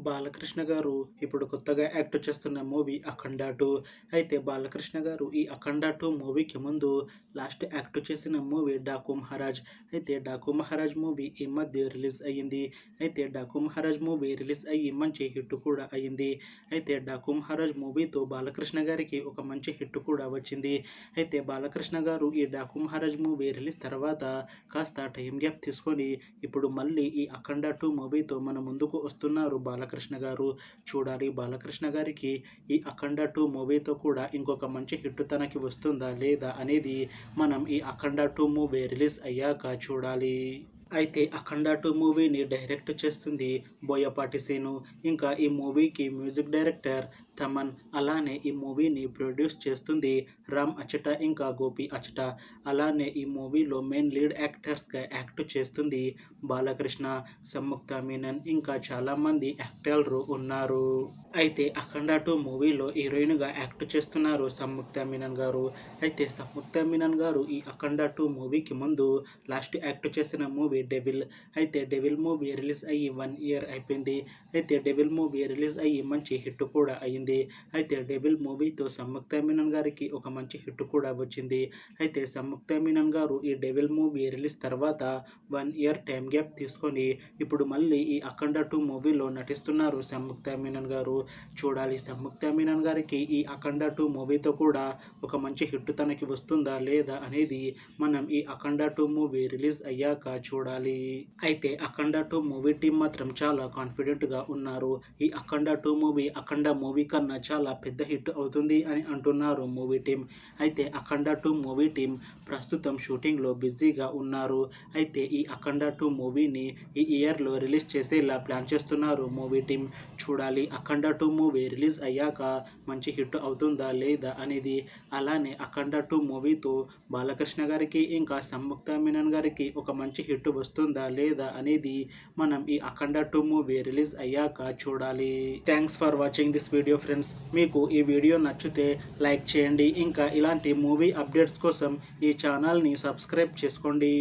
బాలకృష్ణ గారు ఇప్పుడు కొత్తగా యాక్ట్ చేస్తున్న మూవీ 'అఖండ 2'. అయితే బాలకృష్ణ గారు ఈ 'అఖండ 2' మూవీకి ముందు లాస్ట్ యాక్ట్ చేసిన మూవీ 'డాకు మహారాజ్'. అయితే 'డాకు మహారాజ్' మూవీ ఈ మధ్య రిలీజ్ అయ్యింది. అయితే 'డాకు మహారాజ్' మూవీ రిలీజ్ అయ్యి మంచి హిట్ కూడా అయ్యింది. అయితే 'డాకు మహారాజ్' మూవీతో బాలకృష్ణ గారికి ఒక మంచి హిట్ కూడా వచ్చింది. అయితే బాలకృష్ణ గారు ఈ 'డాకు మహారాజ్' మూవీ రిలీజ్ తర్వాత కాస్త టైం గ్యాప్ తీసుకొని ఇప్పుడు మళ్ళీ ఈ 'అఖండ 2' మూవీతో మన ముందుకు వస్తున్నారు బాలకృష్ణ గారు. చూడాలి బాలకృష్ణ గారికి ఈ 'అఖండ 2' మూవీతో కూడా ఇంకొక మంచి హిట్ తనకి వస్తుందా లేదా అనేది మనం ఈ 'అఖండ 2' మూవీ రిలీజ్ అయ్యాక చూడాలి. అయితే 'అఖండ 2' మూవీని డైరెక్ట్ చేస్తుంది బోయపాటి సీను. ఇంకా ఈ మూవీకి మ్యూజిక్ డైరెక్టర్ తమన్. అలానే ఈ మూవీని ప్రొడ్యూస్ చేస్తుంది రామ్ అచట ఇంకా గోపి అచట. అలానే ఈ మూవీలో మెయిన్ లీడ్ యాక్టర్స్గా యాక్ట్ చేస్తుంది బాలకృష్ణ, సంయుక్త మీనన్ ఇంకా చాలామంది యాక్టర్లు ఉన్నారు. అయితే 'అఖండ 2' మూవీలో హీరోయిన్గా యాక్ట్ చేస్తున్నారు సంయుక్త మీనన్ గారు. అయితే సంయుక్త మీనన్ గారు ఈ 'అఖండ 2' మూవీకి ముందు లాస్ట్ యాక్ట్ చేసిన మూవీ 'డెవిల్'. అయితే 'డెవిల్' మూవీ రిలీజ్ అయ్యి 1 ఇయర్ అయిపోయింది. అయితే 'డెవిల్' మూవీ రిలీజ్ అయ్యి మంచి హిట్ కూడా అయింది. అయితే 'డెవిల్' మూవీతో సంయుక్త మీనన్ గారికి ఒక మంచి హిట్ కూడా వచ్చింది. అయితే సంయుక్త మీనన్ గారు ఈ 'డెవిల్' మూవీ రిలీజ్ తర్వాత 1 ఇయర్ టైం గ్యాప్ తీసుకొని ఇప్పుడు మళ్ళీ ఈ 'అఖండ 2' మూవీలో నటిస్తున్నారు సంయుక్త మీనన్ గారు. చూడాలి సంయుక్త మీనన్ గారికి ఈ 'అఖండ 2' మూవీతో కూడా ఒక మంచి హిట్ తనకి వస్తుందా లేదా అనేది మనం ఈ 'అఖండ 2' మూవీ రిలీజ్ అయ్యాక చూడాలి. అయితే 'అఖండ 2' మూవీ టీం మాత్రం చాలా కాన్ఫిడెంట్గా ఉన్నారు. ఈ 'అఖండ 2' మూవీ 'అఖండ' మూవీ కన్నా చాలా పెద్ద హిట్ అవుతుంది అని అంటున్నారు మూవీ టీం. అయితే 'అఖండ 2' మూవీ టీం ప్రస్తుతం షూటింగ్లో బిజీగా ఉన్నారు. అయితే ఈ 'అఖండ 2' మూవీని ఈ ఇయర్లో రిలీజ్ చేసేలా ప్లాన్ చేస్తున్నారు మూవీ టీం. చూడాలి 'అఖండ 2' మూవీ రిలీజ్ అయ్యాక మంచి హిట్ అవుతుందా లేదా అనేది. అలానే 'అఖండ 2' మూవీతో బాలకృష్ణ గారికి ఇంకా సంయుక్త మీనన్ గారికి ఒక మంచి హిట్ వస్తుందా లేదా అనేది మనం ఈ 'అఖండ 2' మూవీ రిలీజ్ అయ్యాక చూడాలి. Thanks for watching this video friends. మీకు ఈ వీడియో నచ్చితే లైక్ చేయండి. ఇంకా ఇలాంటి మూవీ అప్డేట్స్ కోసం ఈ ఛానల్ని సబ్స్క్రైబ్ చేసుకోండి.